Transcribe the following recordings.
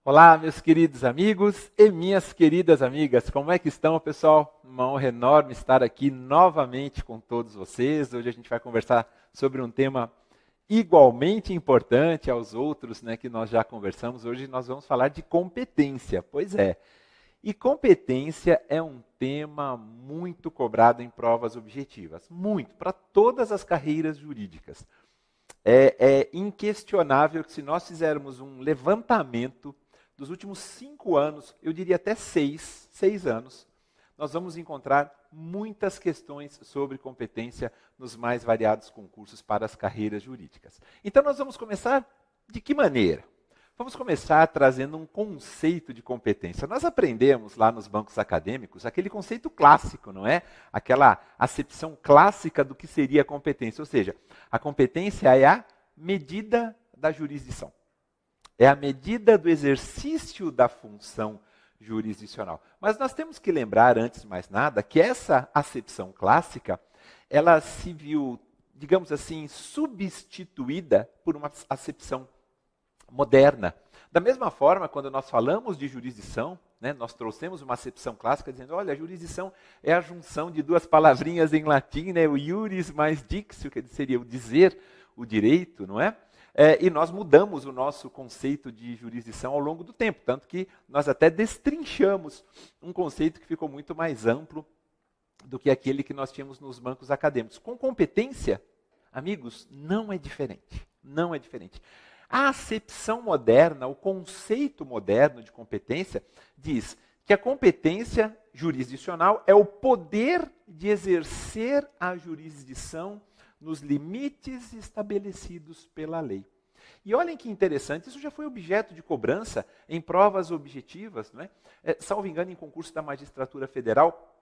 Olá, meus queridos amigos e minhas queridas amigas. Como é que estão, pessoal? Uma honra enorme estar aqui novamente com todos vocês. Hoje a gente vai conversar sobre um tema igualmente importante aos outros, que nós já conversamos. Hoje nós vamos falar de competência. Pois é. E competência é um tema muito cobrado em provas objetivas. Muito, para todas as carreiras jurídicas. É inquestionável que se nós fizermos um levantamento dos últimos 5 anos, eu diria até 6 anos, nós vamos encontrar muitas questões sobre competência nos mais variados concursos para as carreiras jurídicas. Então nós vamos começar de que maneira? Vamos começar trazendo um conceito de competência. Nós aprendemos lá nos bancos acadêmicos aquele conceito clássico, não é? Aquela acepção clássica do que seria a competência. Ou seja, a competência é a medida da jurisdição. É a medida do exercício da função jurisdicional. Mas nós temos que lembrar, antes de mais nada, que essa acepção clássica, ela se viu, digamos assim, substituída por uma acepção moderna. Da mesma forma, quando nós falamos de jurisdição, nós trouxemos uma acepção clássica dizendo, olha, a jurisdição é a junção de duas palavrinhas em latim, o iuris mais dictio, que seria o dizer, o direito, não é? E nós mudamos o nosso conceito de jurisdição ao longo do tempo, tanto que nós até destrinchamos um conceito que ficou muito mais amplo do que aquele que nós tínhamos nos bancos acadêmicos. Com competência, amigos, não é diferente. Não é diferente. A acepção moderna, o conceito moderno de competência, diz que a competência jurisdicional é o poder de exercer a jurisdição nos limites estabelecidos pela lei. E olhem que interessante, isso já foi objeto de cobrança em provas objetivas, salvo engano, em concurso da Magistratura Federal,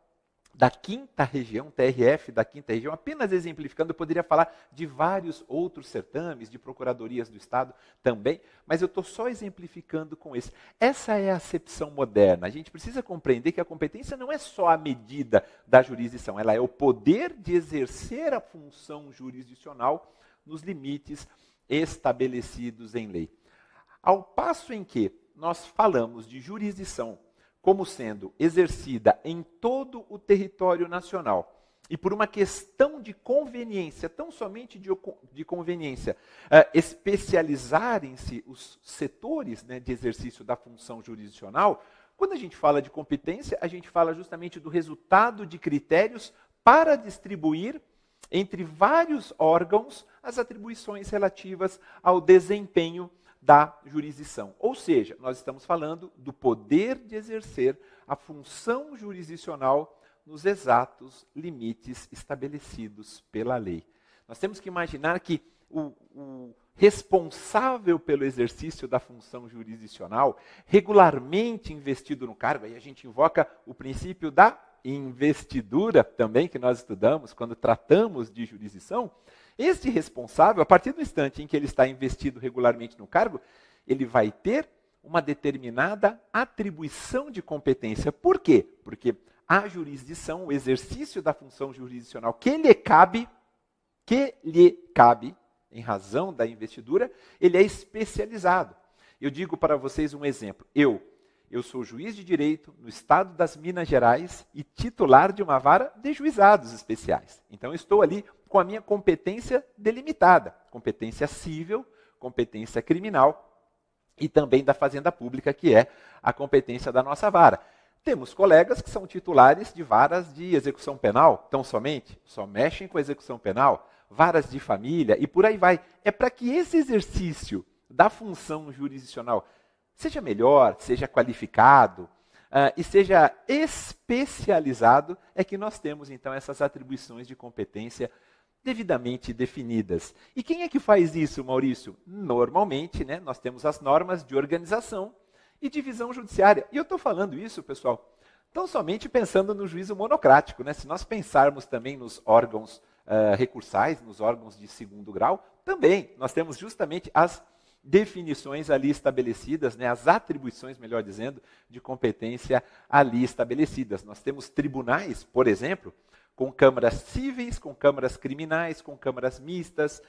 da 5ª região, TRF da 5ª região, apenas exemplificando, eu poderia falar de vários outros certames, de procuradorias do Estado também, mas eu estou só exemplificando com esse. Essa é a acepção moderna. A gente precisa compreender que a competência não é só a medida da jurisdição, ela é o poder de exercer a função jurisdicional nos limites estabelecidos em lei. Ao passo em que nós falamos de jurisdição como sendo exercida em todo o território nacional, e por uma questão de conveniência, tão somente de conveniência, especializarem-se os setores de exercício da função jurisdicional, quando a gente fala de competência, a gente fala justamente do resultado de critérios para distribuir entre vários órgãos as atribuições relativas ao desempenho da jurisdição. Ou seja, nós estamos falando do poder de exercer a função jurisdicional nos exatos limites estabelecidos pela lei. Nós temos que imaginar que o responsável pelo exercício da função jurisdicional, regularmente investido no cargo, aí a gente invoca o princípio da investidura também, que nós estudamos quando tratamos de jurisdição. Este responsável, a partir do instante em que ele está investido regularmente no cargo, ele vai ter uma determinada atribuição de competência. Por quê? Porque a jurisdição, o exercício da função jurisdicional que lhe cabe, em razão da investidura, ele é especializado. Eu digo para vocês um exemplo. Eu sou juiz de direito no estado das Minas Gerais e titular de uma vara de juizados especiais. Então, eu estou ali com a minha competência delimitada. Competência civil, competência criminal e também da Fazenda Pública, que é a competência da nossa vara. Temos colegas que são titulares de varas de execução penal, tão somente, só mexem com execução penal, varas de família e por aí vai. É para que esse exercício da função jurisdicional seja melhor, seja qualificado e seja especializado, é que nós temos então essas atribuições de competência devidamente definidas. E quem é que faz isso, Maurício? Normalmente, nós temos as normas de organização e divisão judiciária. E eu estou falando isso, pessoal, tão somente pensando no juízo monocrático. Se nós pensarmos também nos órgãos recursais, nos órgãos de segundo grau, também nós temos justamente as definições ali estabelecidas, as atribuições, melhor dizendo, de competência ali estabelecidas. Nós temos tribunais, por exemplo, com câmaras cíveis, com câmaras criminais, com câmaras mistas.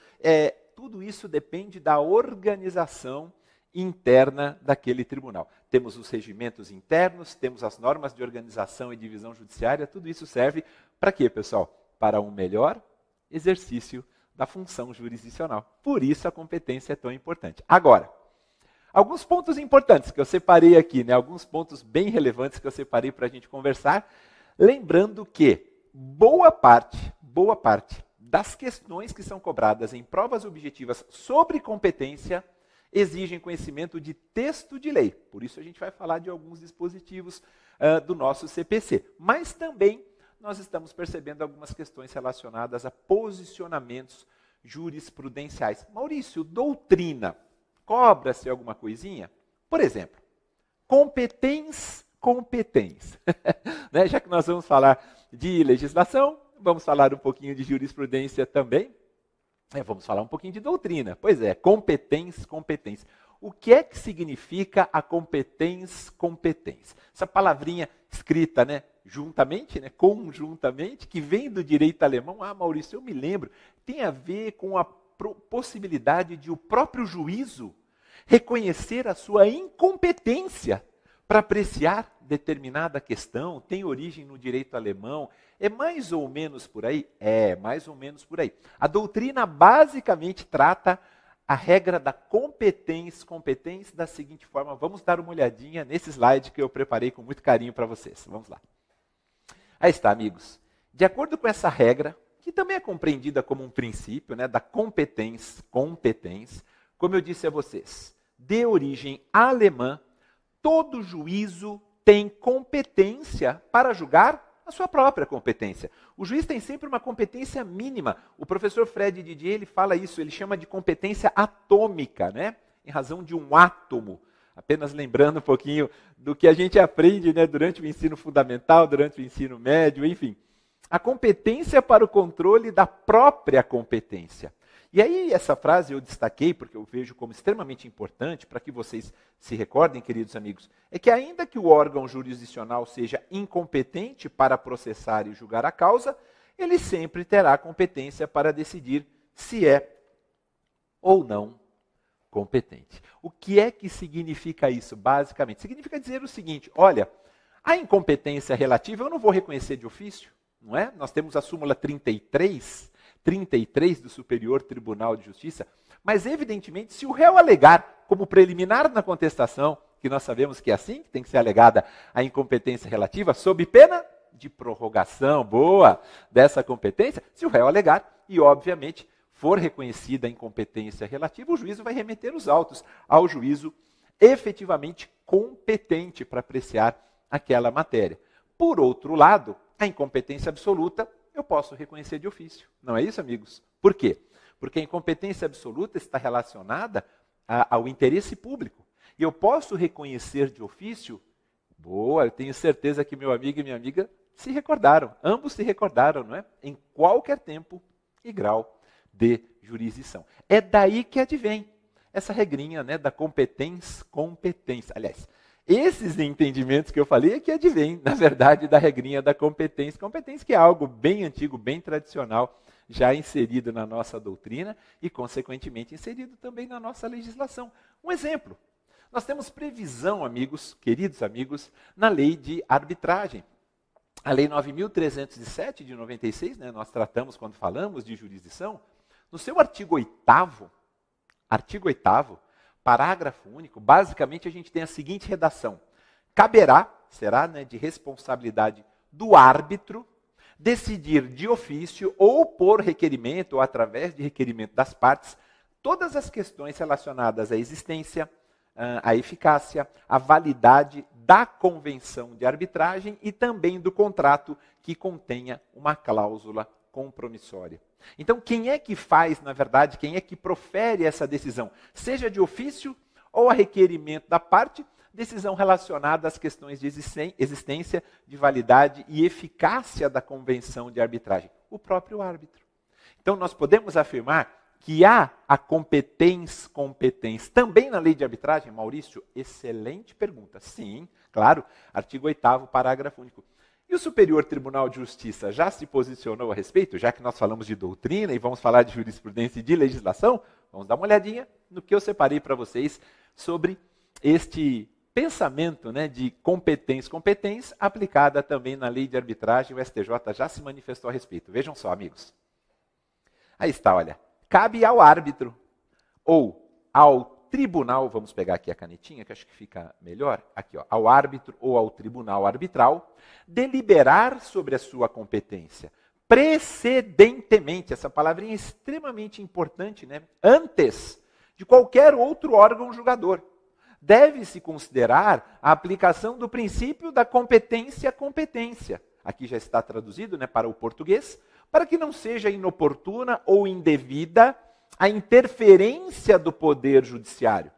Tudo isso depende da organização interna daquele tribunal. Temos os regimentos internos, temos as normas de organização e divisão judiciária, tudo isso serve para quê, pessoal? Para um melhor exercício da função jurisdicional. Por isso a competência é tão importante. Agora, alguns pontos importantes que eu separei aqui, né? Alguns pontos bem relevantes que eu separei para a gente conversar, lembrando que boa parte das questões que são cobradas em provas objetivas sobre competência exigem conhecimento de texto de lei. Por isso a gente vai falar de alguns dispositivos do nosso CPC. Mas também nós estamos percebendo algumas questões relacionadas a posicionamentos jurisprudenciais. Maurício, doutrina, cobra-se alguma coisinha? Por exemplo, competens. Né? Já que nós vamos falar de legislação, vamos falar um pouquinho de jurisprudência também. Vamos falar um pouquinho de doutrina. Pois é, competens. O que é que significa a competens? Essa palavrinha escrita, né, juntamente, né, conjuntamente, que vem do direito alemão. Ah, Maurício, eu me lembro. Tem a ver com a possibilidade de o próprio juízo reconhecer a sua incompetência para apreciar determinada questão. Tem origem no direito alemão. É mais ou menos por aí? É, mais ou menos por aí. A doutrina basicamente trata a regra da competens da seguinte forma. Vamos dar uma olhadinha nesse slide que eu preparei com muito carinho para vocês. Vamos lá. Aí está, amigos. De acordo com essa regra, que também é compreendida como um princípio, né, da competens, como eu disse a vocês, de origem alemã, todo juízo tem competência para julgar a sua própria competência. O juiz tem sempre uma competência mínima. O professor Fred Didier, ele fala isso, ele chama de competência atômica, né? Em razão de um átomo. Apenas lembrando um pouquinho do que a gente aprende, né, durante o ensino fundamental, durante o ensino médio, enfim. A competência para o controle da própria competência. E aí essa frase eu destaquei porque eu vejo como extremamente importante para que vocês se recordem, queridos amigos, é que ainda que o órgão jurisdicional seja incompetente para processar e julgar a causa, ele sempre terá competência para decidir se é ou não competente. O que é que significa isso, basicamente? Significa dizer o seguinte, olha, a incompetência relativa eu não vou reconhecer de ofício, não é? Nós temos a súmula 33 do Superior Tribunal de Justiça, mas evidentemente se o réu alegar como preliminar na contestação, que nós sabemos que é assim, que tem que ser alegada a incompetência relativa, sob pena de prorrogação, dessa competência, se o réu alegar e obviamente for reconhecida a incompetência relativa, o juízo vai remeter os autos ao juízo efetivamente competente para apreciar aquela matéria. Por outro lado, a incompetência absoluta eu posso reconhecer de ofício. Não é isso, amigos? Por quê? Porque a incompetência absoluta está relacionada ao interesse público. E eu posso reconhecer de ofício, eu tenho certeza que meu amigo e minha amiga se recordaram, ambos se recordaram, não é? Em qualquer tempo e grau de jurisdição. É daí que advém essa regrinha, né, da competência. Aliás, esses entendimentos que eu falei é que advém, na verdade, da regrinha da competência. Competência que é algo bem antigo, bem tradicional, já inserido na nossa doutrina e, consequentemente, inserido também na nossa legislação. Um exemplo, nós temos previsão, amigos, queridos amigos, na lei de arbitragem. A lei 9.307 de 96, né, nós tratamos quando falamos de jurisdição, no seu artigo 8º, parágrafo único, basicamente a gente tem a seguinte redação. Caberá, será, né, de responsabilidade do árbitro, decidir de ofício ou por requerimento ou através de requerimento das partes, todas as questões relacionadas à existência, à eficácia, à validade da convenção de arbitragem e também do contrato que contenha uma cláusula compromissória. Então, quem é que faz, na verdade, quem é que profere essa decisão? Seja de ofício ou a requerimento da parte, decisão relacionada às questões de existência, de validade e eficácia da convenção de arbitragem. O próprio árbitro. Então, nós podemos afirmar que há a competência também na lei de arbitragem? Maurício, excelente pergunta. Sim, claro, artigo 8º, parágrafo único. E o Superior Tribunal de Justiça já se posicionou a respeito? Já que nós falamos de doutrina e vamos falar de jurisprudência e de legislação, vamos dar uma olhadinha no que eu separei para vocês sobre este pensamento, né, de competência aplicada também na lei de arbitragem. O STJ já se manifestou a respeito. Vejam só, amigos. Aí está, olha. Cabe ao árbitro ou ao tribunal, vamos pegar aqui a canetinha, que acho que fica melhor, aqui, ó, ao árbitro ou ao tribunal arbitral, deliberar sobre a sua competência precedentemente, essa palavrinha é extremamente importante, né? Antes de qualquer outro órgão julgador. Deve-se considerar a aplicação do princípio da competência. Aqui já está traduzido, né, para o português, para que não seja inoportuna ou indevida a interferência do Poder Judiciário.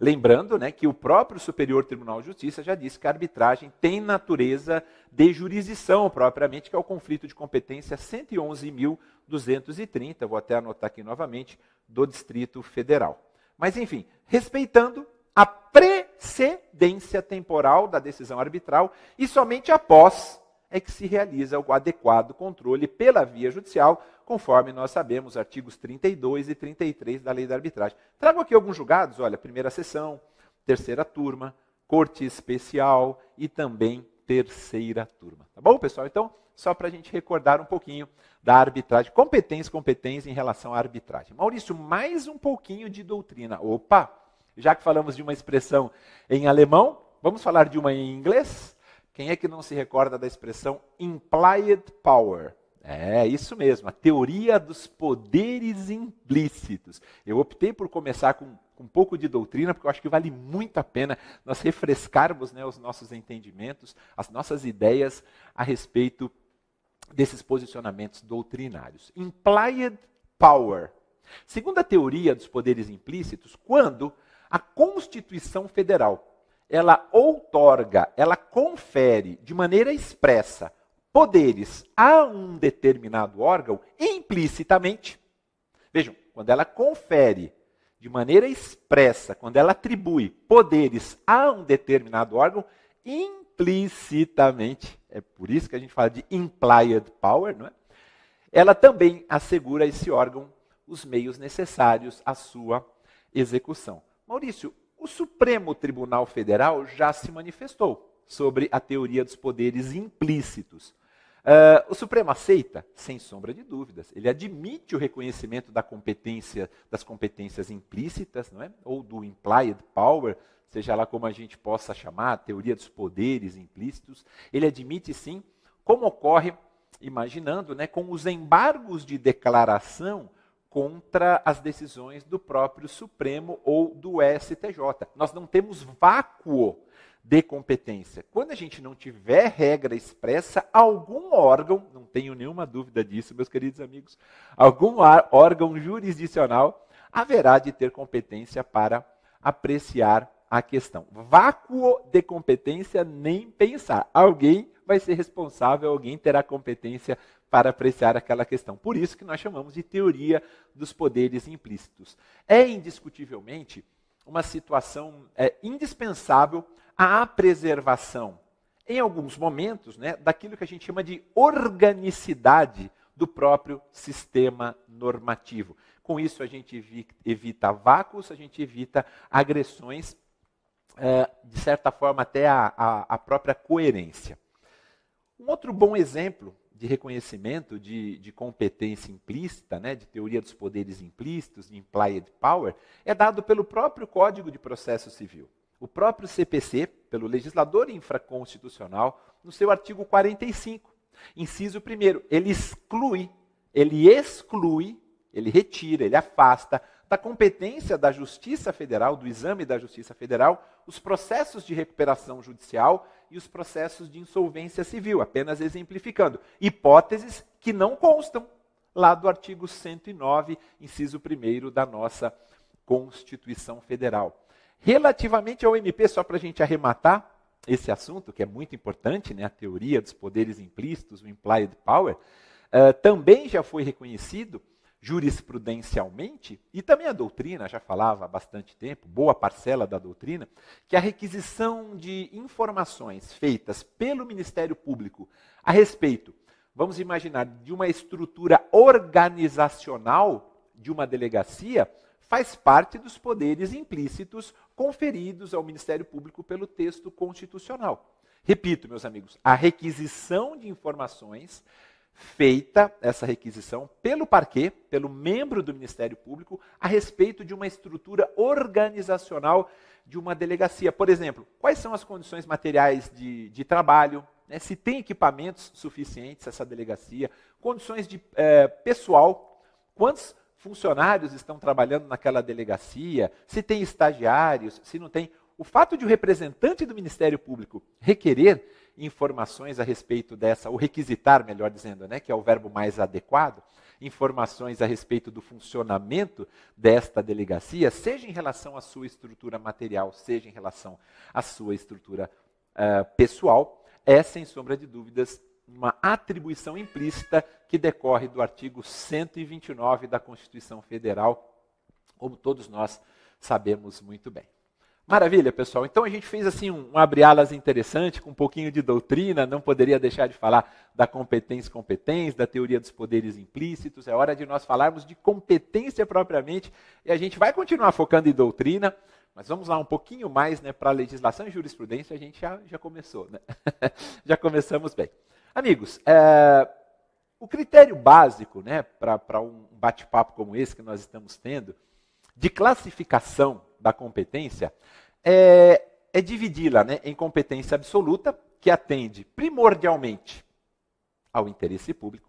Lembrando, né, que o próprio Superior Tribunal de Justiça já disse que a arbitragem tem natureza de jurisdição propriamente, que é o conflito de competência 111.230, vou até anotar aqui novamente, do Distrito Federal. Mas, enfim, respeitando a precedência temporal da decisão arbitral e somente após é que se realiza o adequado controle pela via judicial, conforme nós sabemos, artigos 32 e 33 da Lei da Arbitragem. Trago aqui alguns julgados, olha, primeira sessão, terceira turma, corte especial e também terceira turma. Tá bom, pessoal? Então, só para a gente recordar um pouquinho da arbitragem, competência em relação à arbitragem. Maurício, mais um pouquinho de doutrina. Opa! Já que falamos de uma expressão em alemão, vamos falar de uma em inglês? Quem é que não se recorda da expressão implied power? É isso mesmo, a teoria dos poderes implícitos. Eu optei por começar com um pouco de doutrina, porque eu acho que vale muito a pena nós refrescarmos, né, os nossos entendimentos, as nossas ideias a respeito desses posicionamentos doutrinários. Implied power. Segundo a teoria dos poderes implícitos, quando a Constituição Federal ela outorga, ela confere de maneira expressa poderes a um determinado órgão implicitamente. Vejam, quando ela confere de maneira expressa, quando ela atribui poderes a um determinado órgão implicitamente, é por isso que a gente fala de implied power, não é? Ela também assegura a esse órgão os meios necessários à sua execução. Maurício, o Supremo Tribunal Federal já se manifestou sobre a teoria dos poderes implícitos. O Supremo aceita? Sem sombra de dúvidas. Ele admite o reconhecimento da competência, das competências implícitas, não é? Ou do implied power, seja lá como a gente possa chamar, a teoria dos poderes implícitos. Ele admite sim, como ocorre, imaginando, né, com os embargos de declaração contra as decisões do próprio Supremo ou do STJ. Nós não temos vácuo de competência. Quando a gente não tiver regra expressa, algum órgão, não tenho nenhuma dúvida disso, meus queridos amigos, algum órgão jurisdicional haverá de ter competência para apreciar a questão. Vácuo de competência, nem pensar. Alguém vai ser responsável, alguém terá competência para apreciar aquela questão. Por isso que nós chamamos de teoria dos poderes implícitos. É indiscutivelmente uma situação indispensável à preservação, em alguns momentos, né, daquilo que a gente chama de organicidade do próprio sistema normativo. Com isso, a gente evita vácuos, a gente evita agressões, de certa forma, até a própria coerência. Um outro bom exemplo de reconhecimento de competência implícita, né, de teoria dos poderes implícitos, de implied power, é dado pelo próprio Código de Processo Civil. O próprio CPC, pelo legislador infraconstitucional, no seu artigo 45, inciso 1º, ele exclui, ele retira, ele afasta da competência da Justiça Federal, do exame da Justiça Federal, os processos de recuperação judicial e os processos de insolvência civil, apenas exemplificando. Hipóteses que não constam lá do artigo 109, inciso 1º da nossa Constituição Federal. Relativamente ao MP, só para a gente arrematar esse assunto, que é muito importante, né, a teoria dos poderes implícitos, o implied power, também já foi reconhecido jurisprudencialmente, e também a doutrina já falava há bastante tempo, boa parcela da doutrina, que a requisição de informações feitas pelo Ministério Público a respeito, vamos imaginar, de uma estrutura organizacional de uma delegacia, faz parte dos poderes implícitos conferidos ao Ministério Público pelo texto constitucional. Repito, meus amigos, a requisição de informações feita, essa requisição, pelo parquê, pelo membro do Ministério Público, a respeito de uma estrutura organizacional de uma delegacia. Por exemplo, quais são as condições materiais de trabalho, né? Se tem equipamentos suficientes essa delegacia, condições de pessoal, quantos funcionários estão trabalhando naquela delegacia, se tem estagiários, se não tem. O fato de o representante do Ministério Público requerer informações a respeito dessa, ou requisitar, melhor dizendo, né, que é o verbo mais adequado, informações a respeito do funcionamento desta delegacia, seja em relação à sua estrutura material, seja em relação à sua estrutura pessoal, é, sem sombra de dúvidas, uma atribuição implícita que decorre do artigo 129 da Constituição Federal, como todos nós sabemos muito bem. Maravilha, pessoal. Então a gente fez assim um abre-alas interessante, com um pouquinho de doutrina, não poderia deixar de falar da competência, da teoria dos poderes implícitos. É hora de nós falarmos de competência propriamente, e a gente vai continuar focando em doutrina, mas vamos lá um pouquinho mais, né, para a legislação e jurisprudência, a gente já começou, né? Já começamos bem. Amigos, o critério básico, né, para um bate-papo como esse que nós estamos tendo, de classificação da competência, é dividi-la, né, em competência absoluta, que atende primordialmente ao interesse público,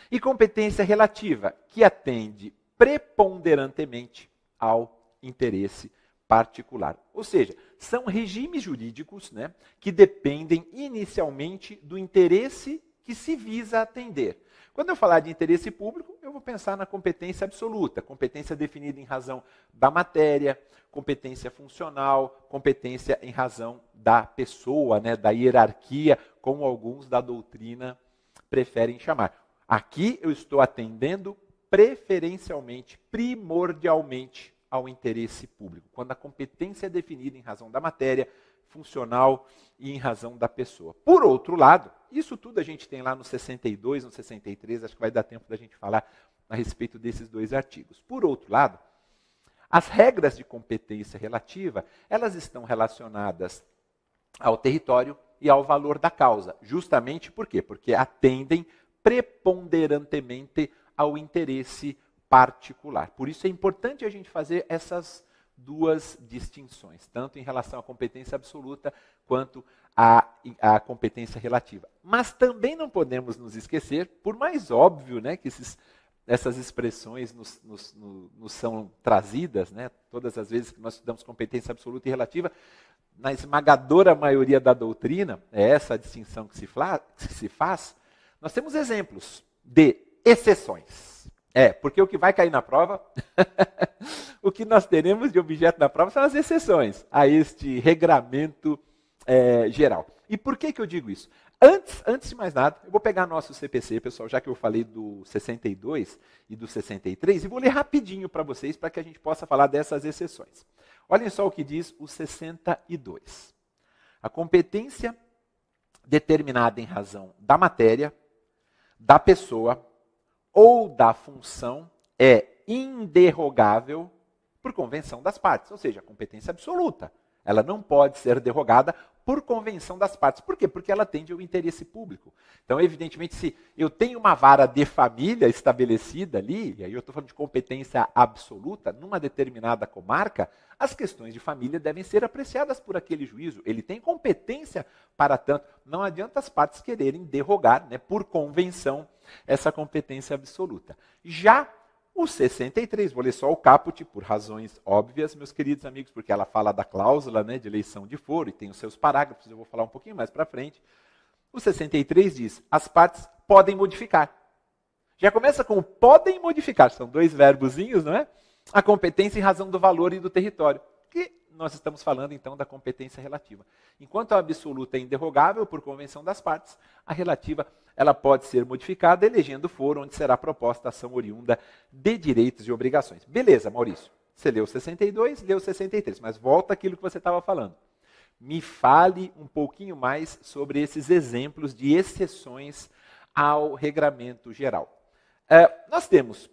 e competência relativa, que atende preponderantemente ao interesse particular. Ou seja, são regimes jurídicos, né, que dependem inicialmente do interesse que se visa atender. Quando eu falar de interesse público, eu vou pensar na competência absoluta, competência definida em razão da matéria, competência funcional, competência em razão da pessoa, né, da hierarquia, como alguns da doutrina preferem chamar. Aqui eu estou atendendo preferencialmente, primordialmente, ao interesse público, quando a competência é definida em razão da matéria, funcional e em razão da pessoa. Por outro lado, isso tudo a gente tem lá no 62, no 63, acho que vai dar tempo da gente falar a respeito desses dois artigos. Por outro lado, as regras de competência relativa, elas estão relacionadas ao território e ao valor da causa. Justamente por quê? Porque atendem preponderantemente ao interesse particular. Por isso é importante a gente fazer essas duas distinções, tanto em relação à competência absoluta quanto à competência relativa. Mas também não podemos nos esquecer, por mais óbvio, né, que essas expressões nos são trazidas, né, todas as vezes que nós estudamos competência absoluta e relativa, na esmagadora maioria da doutrina, é essa a distinção que se faz, nós temos exemplos de exceções. Porque o que vai cair na prova, o que nós teremos de objeto na prova são as exceções a este regramento geral. E por que eu digo isso? Antes de mais nada, eu vou pegar nosso CPC, pessoal, já que eu falei do 62 e do 63, e vou ler rapidinho para vocês, para que a gente possa falar dessas exceções. Olhem só o que diz o 62. A competência determinada em razão da matéria, da pessoa ou da função é inderrogável por convenção das partes, ou seja, a competência absoluta. Ela não pode ser derrogada por convenção das partes. Por quê? Porque ela atende ao interesse público. Então, evidentemente, se eu tenho uma vara de família estabelecida ali, e aí eu estou falando de competência absoluta, numa determinada comarca, as questões de família devem ser apreciadas por aquele juízo. Ele tem competência para tanto. Não adianta as partes quererem derrogar, né, por convenção, essa competência absoluta. Já o 63, vou ler só o caput, por razões óbvias, meus queridos amigos, porque ela fala da cláusula, né, de eleição de foro, e tem os seus parágrafos, eu vou falar um pouquinho mais para frente. O 63 diz, as partes podem modificar. Já começa com o podem modificar, são dois verbozinhos, não é? A competência em razão do valor e do território, que nós estamos falando então da competência relativa. Enquanto a absoluta é inderrogável por convenção das partes, a relativa ela pode ser modificada elegendo foro onde será proposta a ação oriunda de direitos e obrigações. Beleza, Maurício. Você leu 62, leu 63, mas volta àquilo que você estava falando. Me fale um pouquinho mais sobre esses exemplos de exceções ao regramento geral. Nós temos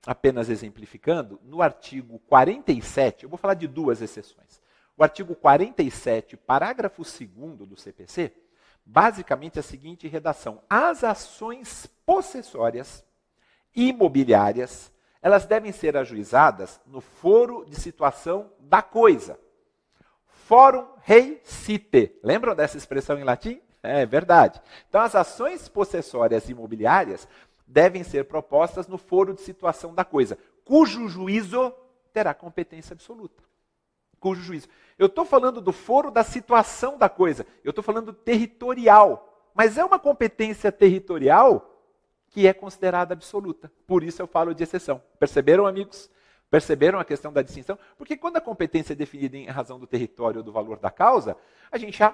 apenas exemplificando, no artigo 47, eu vou falar de duas exceções. O artigo 47, parágrafo 2º do CPC, basicamente é a seguinte redação: as ações possessórias imobiliárias, elas devem ser ajuizadas no foro de situação da coisa. Forum rei cite. Lembram dessa expressão em latim? É verdade. Então, as ações possessórias imobiliárias devem ser propostas no foro de situação da coisa, cujo juízo terá competência absoluta. Cujo juízo. Eu estou falando do foro da situação da coisa, eu estou falando territorial, mas é uma competência territorial que é considerada absoluta. Por isso eu falo de exceção. Perceberam, amigos? Perceberam a questão da distinção? Porque quando a competência é definida em razão do território ou do valor da causa, a gente já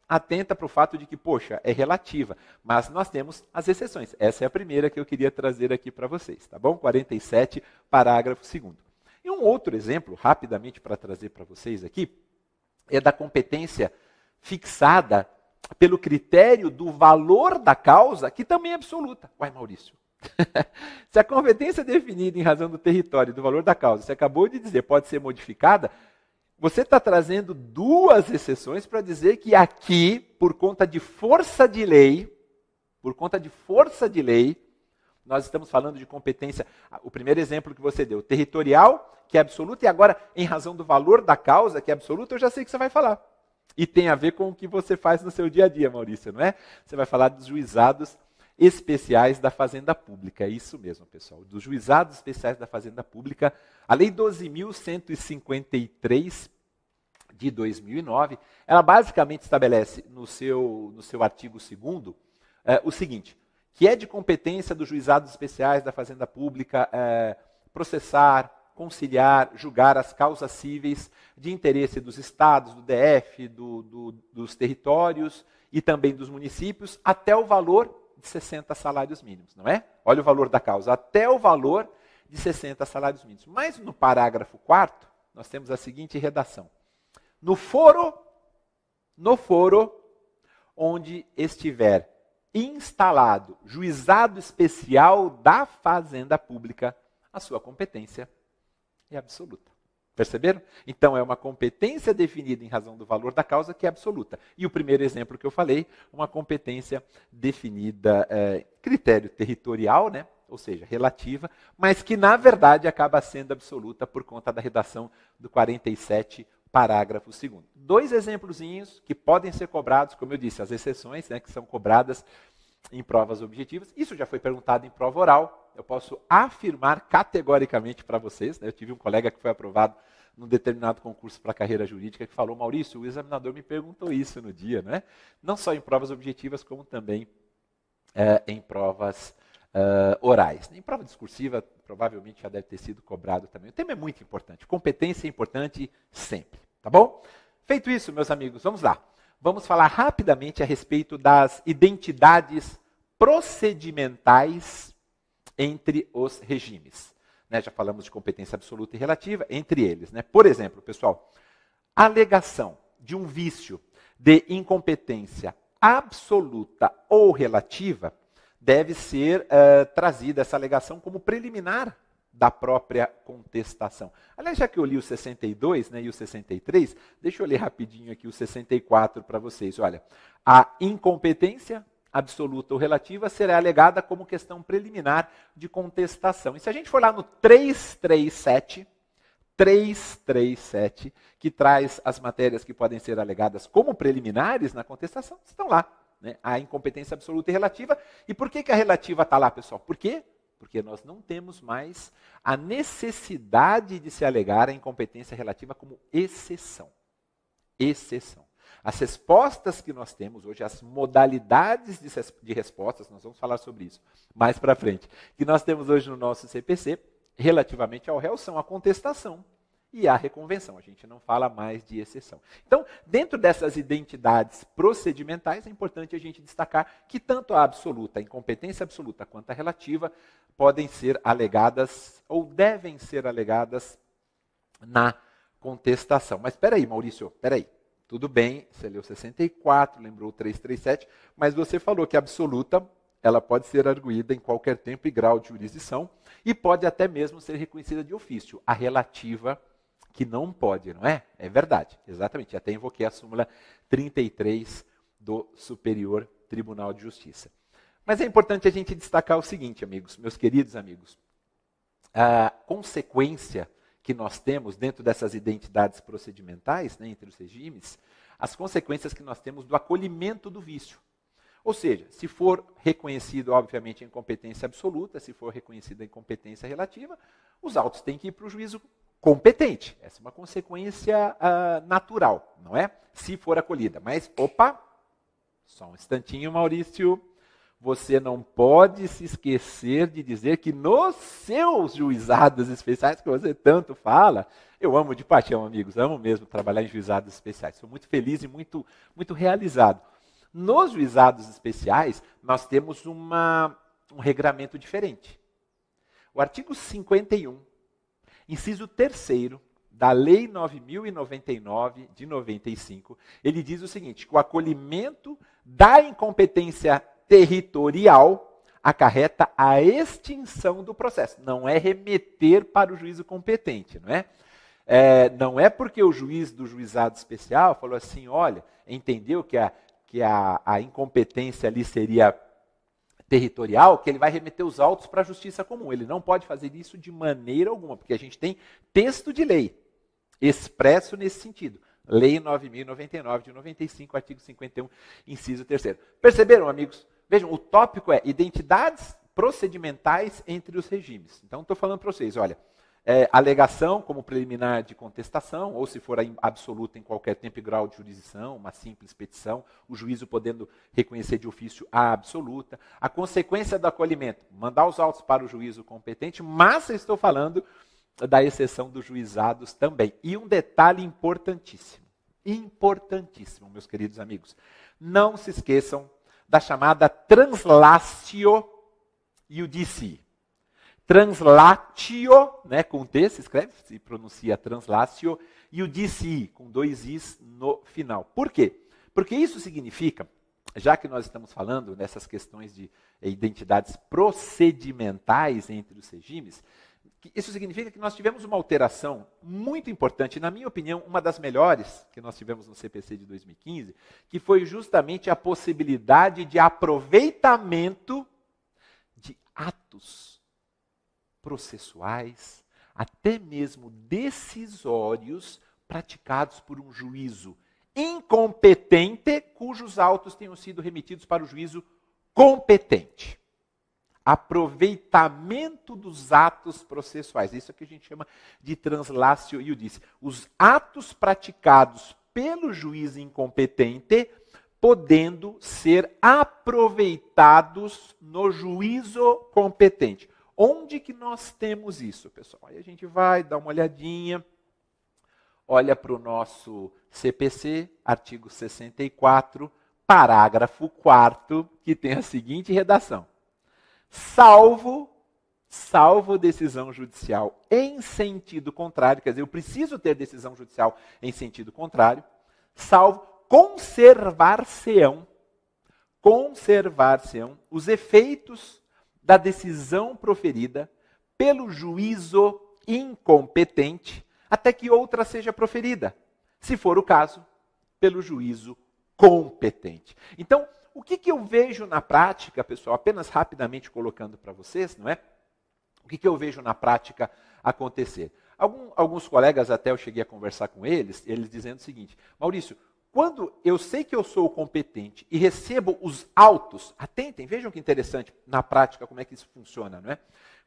atenta para o fato de que, poxa, é relativa. Mas nós temos as exceções. Essa é a primeira que eu queria trazer aqui para vocês, tá bom? 47, parágrafo 2º. E um outro exemplo, rapidamente para trazer para vocês aqui, é da competência fixada pelo critério do valor da causa, que também é absoluta. Uai, Maurício, se a competência é definida em razão do território e do valor da causa, você acabou de dizer, pode ser modificada, você está trazendo duas exceções para dizer que aqui, por conta de força de lei, nós estamos falando de competência, o primeiro exemplo que você deu, territorial, que é absoluta, e agora, em razão do valor da causa, que é absoluta, eu já sei o que você vai falar. E tem a ver com o que você faz no seu dia a dia, Maurício, não é? Você vai falar dos juizados especiais da Fazenda Pública. É isso mesmo, pessoal. Dos juizados especiais da Fazenda Pública, a Lei 12.153 de 2009, ela basicamente estabelece no seu artigo 2º o seguinte, que é de competência dos juizados especiais da Fazenda Pública processar, conciliar, julgar as causas cíveis de interesse dos estados, do DF, dos territórios e também dos municípios, até o valor de 60 salários mínimos, não é? Olha o valor da causa, até o valor de 60 salários mínimos. Mas no parágrafo 4º, nós temos a seguinte redação. No foro onde estiver instalado juizado especial da Fazenda Pública, a sua competência é absoluta. Perceberam? Então, é uma competência definida em razão do valor da causa que é absoluta. E o primeiro exemplo que eu falei, uma competência definida, critério territorial, né? Ou seja, relativa, mas que, na verdade, acaba sendo absoluta por conta da redação do 47, parágrafo 2º. Dois exemplozinhos que podem ser cobrados, como eu disse, as exceções, né, que são cobradas em provas objetivas. Isso já foi perguntado em prova oral. Eu posso afirmar categoricamente para vocês, né? Eu tive um colega que foi aprovado num determinado concurso para a carreira jurídica que falou, Maurício, o examinador me perguntou isso no dia, né? Não só em provas objetivas, como também em provas orais. Em prova discursiva, provavelmente já deve ter sido cobrado também. O tema é muito importante. Competência é importante sempre, tá bom? Feito isso, meus amigos, vamos lá. Vamos falar rapidamente a respeito das identidades procedimentais entre os regimes. Né, já falamos de competência absoluta e relativa, entre eles. Né? Por exemplo, pessoal, a alegação de um vício de incompetência absoluta ou relativa deve ser trazida, essa alegação, como preliminar da própria contestação. Aliás, já que eu li o 62, né, e o 63, deixa eu ler rapidinho aqui o 64 para vocês. Olha, a incompetência absoluta ou relativa será alegada como questão preliminar de contestação. E se a gente for lá no 337, que traz as matérias que podem ser alegadas como preliminares na contestação, estão lá. Né? A incompetência absoluta e relativa. E por que a relativa está lá, pessoal? Por quê? Porque nós não temos mais a necessidade de se alegar a incompetência relativa como exceção. Exceção. As respostas que nós temos hoje, as modalidades de respostas, nós vamos falar sobre isso mais para frente, que nós temos hoje no nosso CPC, relativamente ao réu, são a contestação e a reconvenção. A gente não fala mais de exceção. Então, dentro dessas identidades procedimentais, é importante a gente destacar que tanto a absoluta, a incompetência absoluta, quanto a relativa, podem ser alegadas ou devem ser alegadas na contestação. Mas espera aí, Maurício, espera aí. Tudo bem, você leu 64, lembrou o 337, mas você falou que a absoluta ela pode ser arguída em qualquer tempo e grau de jurisdição e pode até mesmo ser reconhecida de ofício. A relativa que não pode, não é? É verdade, exatamente. Até invoquei a súmula 33 do Superior Tribunal de Justiça. Mas é importante a gente destacar o seguinte, amigos, meus queridos amigos. A consequência que nós temos dentro dessas identidades procedimentais, né, entre os regimes, as consequências que nós temos do acolhimento do vício. Ou seja, se for reconhecido, obviamente, a incompetência absoluta, se for reconhecida a incompetência relativa, os autos têm que ir para o juízo competente. Essa é uma consequência natural, não é? Se for acolhida. Mas, opa, só um instantinho, Maurício. Você não pode se esquecer de dizer que nos seus juizados especiais, que você tanto fala, eu amo de paixão, amigos, amo mesmo trabalhar em juizados especiais. Sou muito feliz e muito realizado. Nos juizados especiais, nós temos um regramento diferente. O artigo 51, inciso 3º da Lei 9.099, de 95, ele diz o seguinte, que o acolhimento da incompetência territorial acarreta a extinção do processo. Não é remeter para o juízo competente, não é? Não é porque o juiz do juizado especial falou assim, olha, entendeu que a incompetência ali seria territorial, que ele vai remeter os autos para a justiça comum. Ele não pode fazer isso de maneira alguma, porque a gente tem texto de lei expresso nesse sentido. Lei 9.099, de 95, artigo 51, inciso 3º. Perceberam, amigos? Vejam, o tópico é identidades procedimentais entre os regimes. Então, estou falando para vocês, olha, alegação como preliminar de contestação, ou se for absoluta em qualquer tempo e grau de jurisdição, uma simples petição, o juízo podendo reconhecer de ofício a absoluta. A consequência do acolhimento, mandar os autos para o juízo competente, mas eu estou falando da exceção dos juizados também. E um detalhe importantíssimo, meus queridos amigos, não se esqueçam da chamada translatio iudici. Translatio, né, com T se escreve, se pronuncia translatio, iudici, com 2 Is no final. Por quê? Porque isso significa, já que nós estamos falando nessas questões de identidades procedimentais entre os regimes, isso significa que nós tivemos uma alteração muito importante, na minha opinião, uma das melhores que nós tivemos no CPC de 2015, que foi justamente a possibilidade de aproveitamento de atos processuais, até mesmo decisórios, praticados por um juízo incompetente, cujos autos tenham sido remetidos para o juízo competente. Aproveitamento dos atos processuais. Isso é que a gente chama de translatio iudici. Os atos praticados pelo juiz incompetente podendo ser aproveitados no juízo competente. Onde que nós temos isso, pessoal? Aí a gente vai dar uma olhadinha, olha para o nosso CPC, artigo 64, parágrafo 4º, que tem a seguinte redação. Salvo decisão judicial em sentido contrário, quer dizer, eu preciso ter decisão judicial em sentido contrário, salvo conservar-se-ão os efeitos da decisão proferida pelo juízo incompetente até que outra seja proferida, se for o caso, pelo juízo competente. Então, o que eu vejo na prática, pessoal, apenas rapidamente colocando para vocês, não é? O que eu vejo na prática acontecer? Alguns colegas, até eu cheguei a conversar com eles dizendo o seguinte, Maurício, quando eu sei que eu sou competente e recebo os autos, atentem, vejam que interessante na prática como é que isso funciona, não é?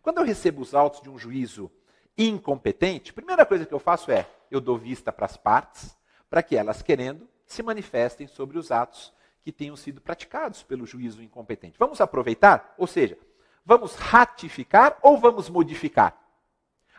Quando eu recebo os autos de um juízo incompetente, a primeira coisa que eu faço é, eu dou vista para as partes, para que elas, querendo, se manifestem sobre os atos que tenham sido praticados pelo juízo incompetente. Vamos aproveitar? Ou seja, vamos ratificar ou vamos modificar?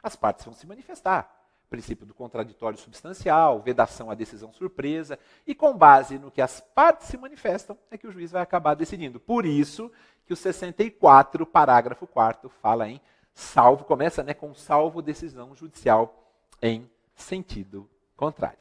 As partes vão se manifestar. Princípio do contraditório substancial, vedação à decisão surpresa, e com base no que as partes se manifestam, é que o juiz vai acabar decidindo. Por isso que o 64, parágrafo 4º, fala em salvo, começa com salvo decisão judicial em sentido contrário.